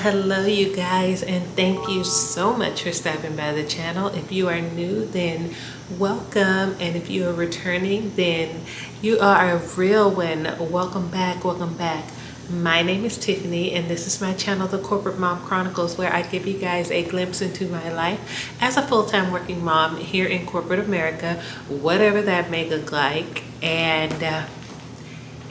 Hello, you guys, and thank you so much for stopping by the channel. If you are new, then welcome, and if you are returning, then you are a real one. Welcome back, welcome back. My name is Tiffany, and this is my channel, The Corporate Mom Chronicles, where I give you guys a glimpse into my life as a full-time working mom here in corporate America, whatever that may look like. And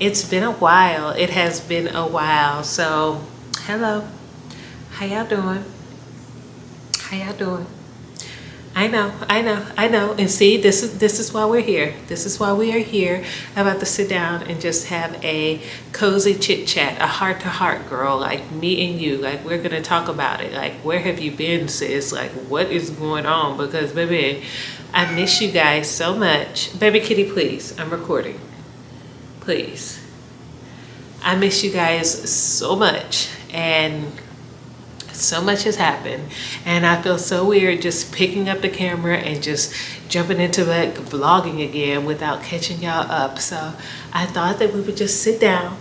it's been a while. It has been a while. So hello, how y'all doing? How y'all doing? I know. And see, this is why we're here. This is why we are here. I'm about to sit down and just have a cozy chit chat, a heart to heart, girl, like me and you. Like, we're gonna talk about it. Like, where have you been, sis? Like, what is going on? Because baby, I miss you guys so much. Baby kitty, please. I'm recording. Please. I miss you guys so much, and so much has happened, and I feel so weird just picking up the camera and just jumping into like vlogging again without catching y'all up. So I thought that we would just sit down.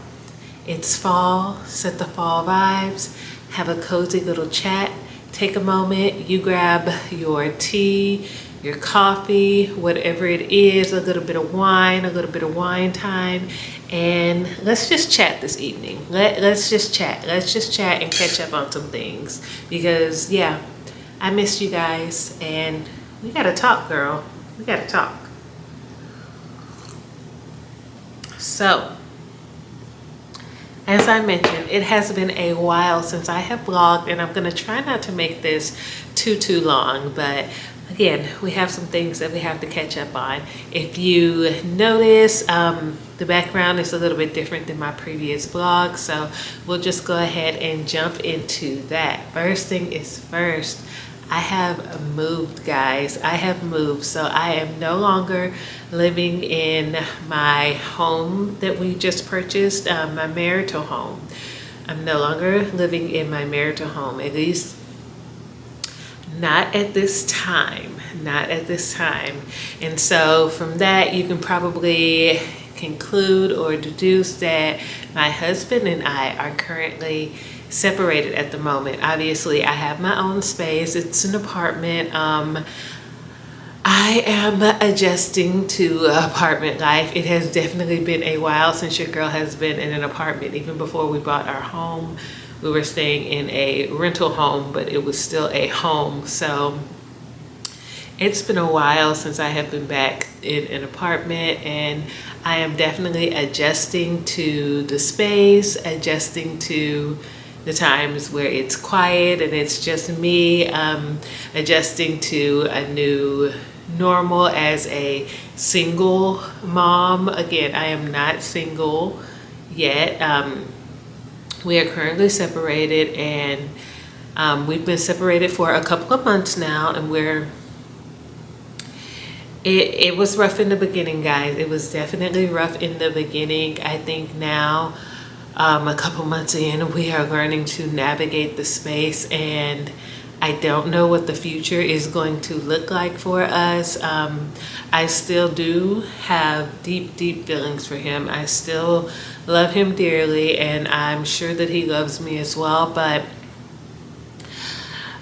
It's fall, set the fall vibes, have a cozy little chat, take a moment, you grab your tea, your coffee, whatever it is, a little bit of wine time, and let's just chat this evening. Let's just chat and catch up on some things, because yeah, I missed you guys, and we gotta talk, girl. We gotta talk. So as I mentioned, it has been a while since I have vlogged, and I'm gonna try not to make this too long, but again, we have some things that we have to catch up on. If you notice, the background is a little bit different than my previous vlog, so we'll just go ahead and jump into that. First thing is first, I have moved, guys. I have moved, so I am no longer living in my home that we just purchased, my marital home. I'm no longer living in my marital home, at least not at this time. And so from that, you can probably conclude or deduce that my husband and I are currently separated at the moment. Obviously, I have my own space. It's an apartment. I am adjusting to apartment life. It has definitely been a while since your girl has been in an apartment. Even before we bought our home, we were staying in a rental home, but it was still a home. So it's been a while since I have been back in an apartment, and I am definitely adjusting to the space, adjusting to the times where it's quiet and it's just me, adjusting to a new normal as a single mom. Again, I am not single yet. We are currently separated, and we've been separated for a couple of months now, and it was rough in the beginning, guys. It was definitely rough in the beginning. I think now, a couple months in, we are learning to navigate the space, and I don't know what the future is going to look like for us. I still do have deep, deep feelings for him. I still love him dearly, and I'm sure that he loves me as well. But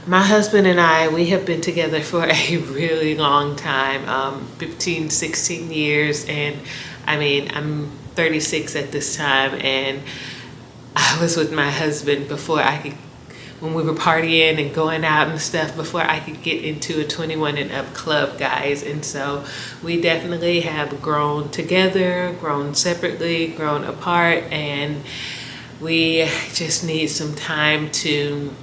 my husband and I, we have been together for a really long time, 15, 16 years. And I mean, I'm 36 at this time, and I was with my husband before I could, when we were partying and going out and stuff, before I could get into a 21 and up club, guys. And so we definitely have grown together, grown separately, grown apart, and we just need some time to,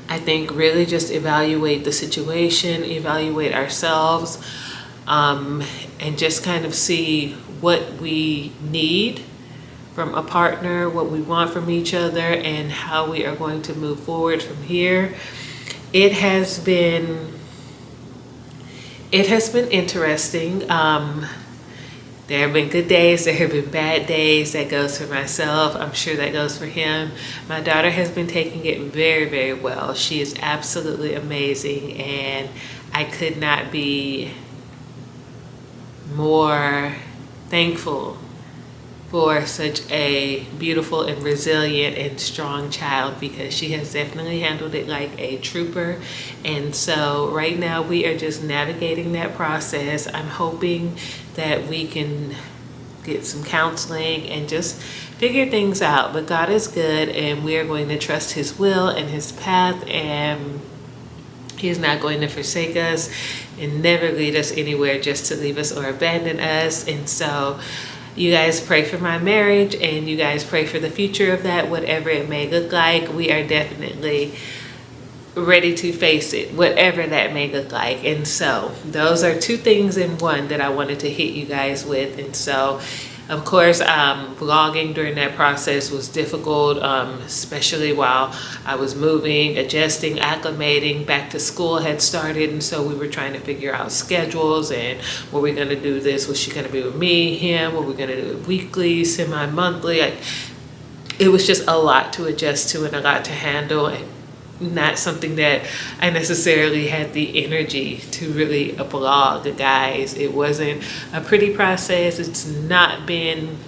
I think, really just evaluate the situation, evaluate ourselves, and just kind of see what we need from a partner, what we want from each other, and how we are going to move forward from here. It has been interesting. There have been good days, there have been bad days. That goes for myself. I'm sure that goes for him. My daughter has been taking it very, very well. She is absolutely amazing, and I could not be more thankful for such a beautiful and resilient and strong child, because she has definitely handled it like a trooper. And so right now we are just navigating that process. I'm hoping that we can get some counseling and just figure things out. But God is good, and we are going to trust his will and his path, and he's not going to forsake us and never lead us anywhere just to leave us or abandon us. And so you guys pray for my marriage, and you guys pray for the future of that, whatever it may look like. We are definitely ready to face it, whatever that may look like. And so those are two things in one that I wanted to hit you guys with. And so, of course, vlogging during that process was difficult, especially while I was moving, adjusting, acclimating. Back to school had started, and so we were trying to figure out schedules and were we going to do this? Was she going to be with me, him? Were we going to do it weekly, semi-monthly? It was just a lot to adjust to and a lot to handle, and not something that I necessarily had the energy to really vlog, guys. It wasn't a pretty process. It's not been,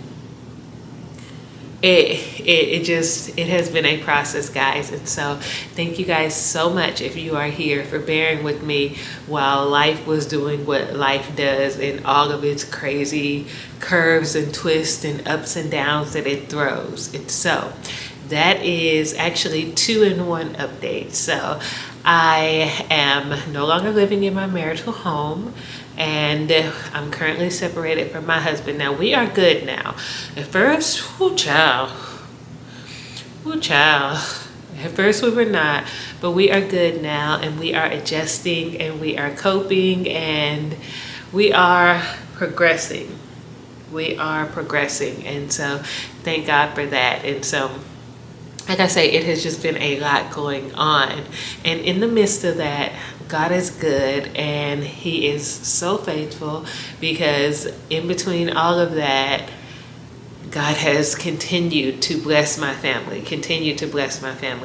it has been a process, guys. And so thank you guys so much, if you are here, for bearing with me while life was doing what life does, and all of its crazy curves and twists and ups and downs that it throws. And so that is actually 2-in-1 update. So I am no longer living in my marital home, and I'm currently separated from my husband. Now, we are good now. At first, child. At first we were not, but we are good now, and we are adjusting, and we are coping, and we are progressing. And so thank God for that. And so, like I say, it has just been a lot going on. And in the midst of that, God is good, and he is so faithful, because in between all of that, God has continued to bless my family,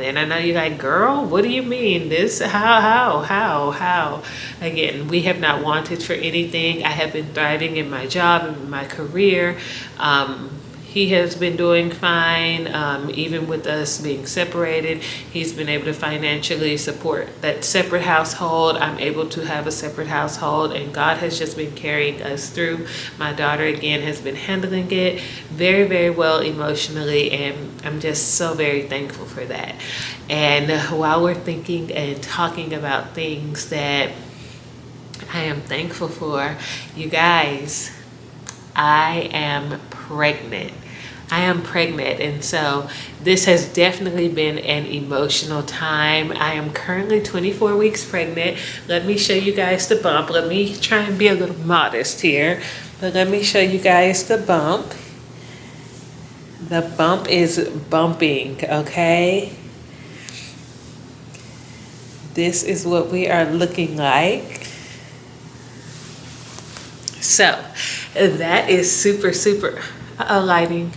And I know you're like, girl, what do you mean? This, how? Again, we have not wanted for anything. I have been thriving in my job and my career. He has been doing fine, even with us being separated. He's been able to financially support that separate household. I'm able to have a separate household, and God has just been carrying us through. My daughter, again, has been handling it very, very well emotionally, and I'm just so very thankful for that. And while we're thinking and talking about things that I am thankful for, you guys, I am pregnant. And so this has definitely been an emotional time. I am currently 24 weeks pregnant. Let me show you guys the bump. Let me try and be a little modest here, but let me show you guys the bump. The bump is bumping, okay? This is what we are looking like. So that is super lighting.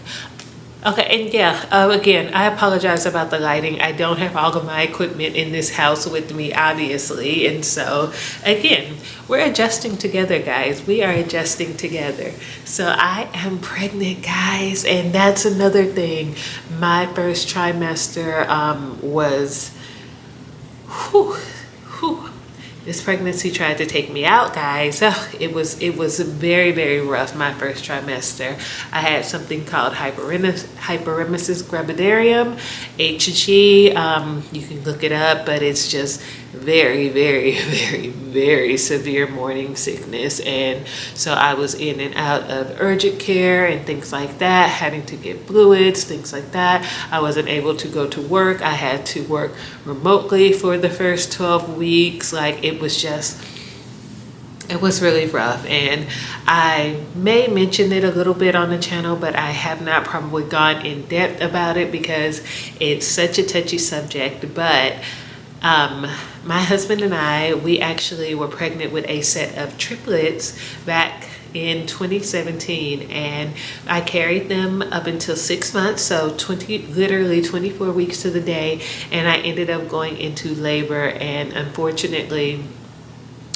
Okay, and yeah, again, I apologize about the lighting. I don't have all of my equipment in this house with me, obviously. And so, again, we're adjusting together, guys. We are adjusting together. So I am pregnant, guys. And that's another thing. My first trimester was, this pregnancy tried to take me out, guys. Oh, it was very, very rough, my first trimester. I had something called hyperemesis gravidarum, HG. You can look it up, but it's just very, very, very, very severe morning sickness. And so I was in and out of urgent care and things like that, having to get fluids, things like that. I wasn't able to go to work. I had to work remotely for the first 12 weeks. Like, it was really rough, and I may mention it a little bit on the channel, but I have not probably gone in depth about it because it's such a touchy subject. But my husband and I, we actually were pregnant with a set of triplets back in 2017, and I carried them up until 6 months, so literally 24 weeks to the day, and I ended up going into labor. And unfortunately,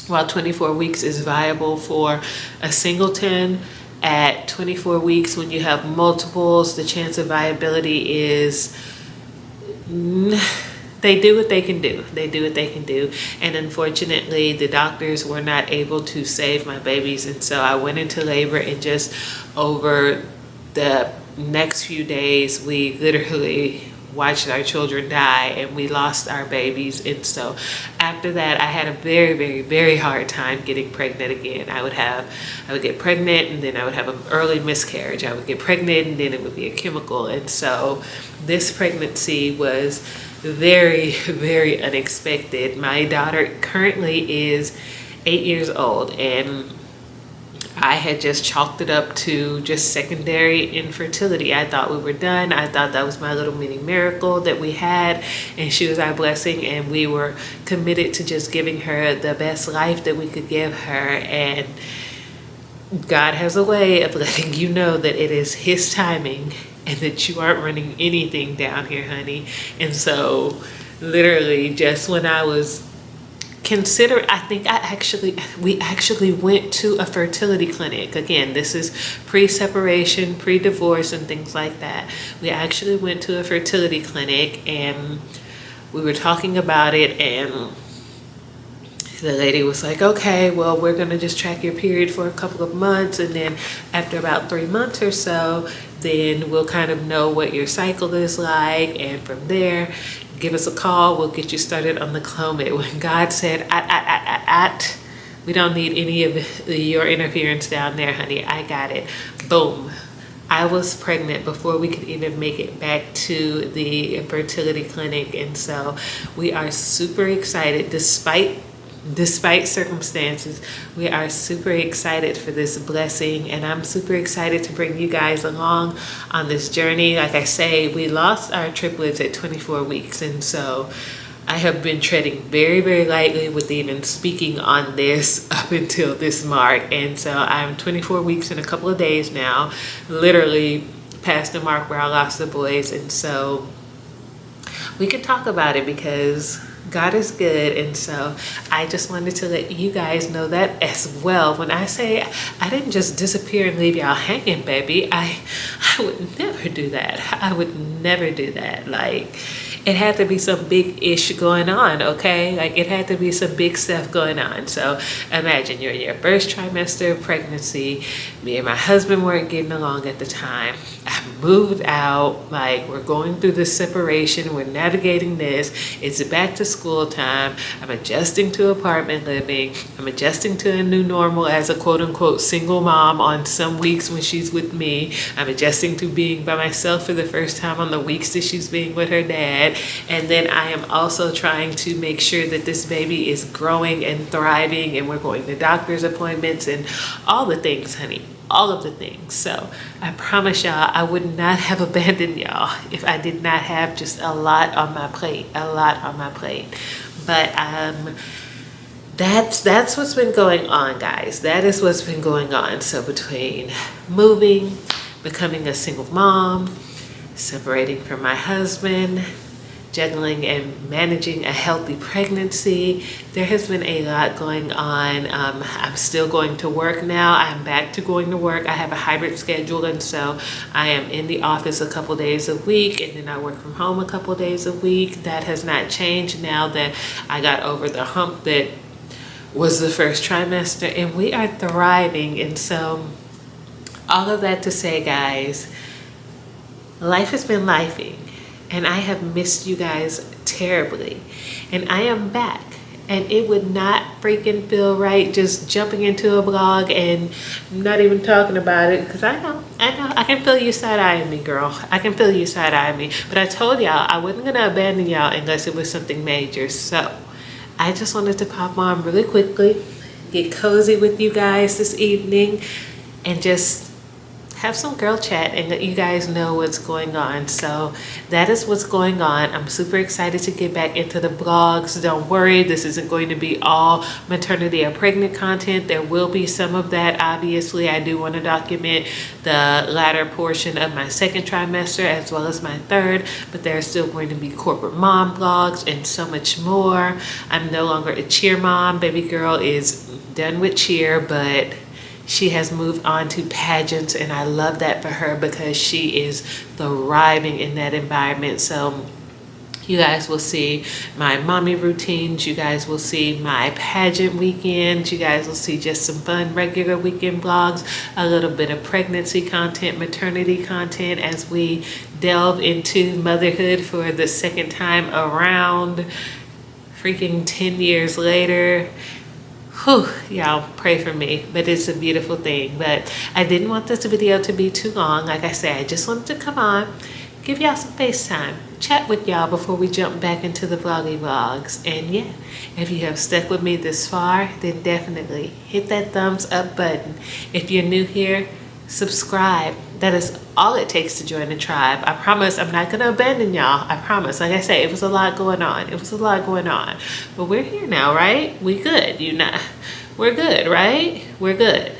while 24 weeks is viable for a singleton, at 24 weeks when you have multiples, the chance of viability is, they do what they can do. And unfortunately, the doctors were not able to save my babies. And so I went into labor, and just over the next few days, we literally watched our children die, and we lost our babies. And so after that, I had a very, very, very hard time getting pregnant again. I would get pregnant, and then I would have an early miscarriage. I would get pregnant, and then it would be a chemical. And so this pregnancy was very, very unexpected. My daughter currently is 8 years old, and I had just chalked it up to just secondary infertility. I thought we were done. I thought that was my little mini miracle that we had, and she was our blessing, and we were committed to just giving her the best life that we could give her. And God has a way of letting you know that it is His timing and that you aren't running anything down here, honey. And so literally just when I was considering, we actually went to a fertility clinic. Again, this is pre-separation, pre-divorce, and things like that. We actually went to a fertility clinic, and we were talking about it, and the lady was like, okay, well, we're gonna just track your period for a couple of months, and then after about 3 months or so, then we'll kind of know what your cycle is like, and from there, give us a call, we'll get you started on the Clomid. When God said, we don't need any of your interference down there, honey, I got it. Boom. I was pregnant before we could even make it back to the fertility clinic. And so we are super excited, despite circumstances. We are super excited for this blessing, and I'm super excited to bring you guys along on this journey. Like I say, we lost our triplets at 24 weeks, and so I have been treading very, very lightly with even speaking on this up until this mark. And so I'm 24 weeks in a couple of days now, literally past the mark where I lost the boys. And so we can talk about it because God is good. And so I just wanted to let you guys know that as well. When I say I didn't just disappear and leave y'all hanging, baby, I would never do that. I would never do that. Like, it had to be some big ish going on, okay? Like, it had to be some big stuff going on. So imagine you're in your first trimester of pregnancy. Me and my husband weren't getting along at the time. I moved out, like, we're going through this separation, we're navigating this, it's back to school time, I'm adjusting to apartment living, I'm adjusting to a new normal as a quote-unquote single mom on some weeks when she's with me, I'm adjusting to being by myself for the first time on the weeks that she's being with her dad, and then I am also trying to make sure that this baby is growing and thriving, and we're going to doctor's appointments and all the things, honey. All of the things. So I promise y'all I would not have abandoned y'all if I did not have just a lot on my plate, but that's what's been going on, guys. That is what's been going on. So between moving, becoming a single mom, separating from my husband, juggling and managing a healthy pregnancy, there has been a lot going on. I'm still going to work now. I'm back to going to work. I have a hybrid schedule, and so I am in the office a couple days a week, and then I work from home a couple days a week. That has not changed now that I got over the hump that was the first trimester, and we are thriving. And so all of that to say, guys, life has been lifing. And I have missed you guys terribly. And I am back. And it would not freaking feel right just jumping into a blog and not even talking about it. Because I know. I can feel you side-eyeing me, girl. I can feel you side-eyeing me. But I told y'all I wasn't going to abandon y'all unless it was something major. So I just wanted to pop on really quickly, get cozy with you guys this evening, and just have some girl chat and let you guys know what's going on. So that is what's going on. I'm super excited to get back into the blogs. Don't worry, this isn't going to be all maternity or pregnant content. There will be some of that. Obviously, I do want to document the latter portion of my second trimester as well as my third, but there's still going to be corporate mom blogs and so much more. I'm no longer a cheer mom. Baby girl is done with cheer, but she has moved on to pageants, and I love that for her because she is thriving in that environment. So you guys will see my mommy routines, you guys will see my pageant weekends, you guys will see just some fun regular weekend vlogs, a little bit of pregnancy content, maternity content as we delve into motherhood for the second time around, freaking 10 years later. Whew, y'all pray for me, but it's a beautiful thing. But I didn't want this video to be too long. Like I said, I just wanted to come on, give y'all some FaceTime, chat with y'all before we jump back into the vloggy vlogs. And yeah, if you have stuck with me this far, then definitely hit that thumbs up button. If you're new here, subscribe. That is all it takes to join the tribe. I promise I'm not gonna abandon y'all. I promise. Like I say, it was a lot going on. But we're here now, right? We good. We're good, right? We're good.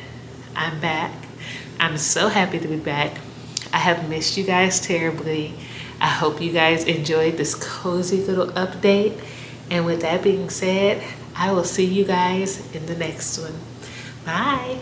I'm back. I'm so happy to be back. I have missed you guys terribly. I hope you guys enjoyed this cozy little update. And with that being said, I will see you guys in the next one. Bye.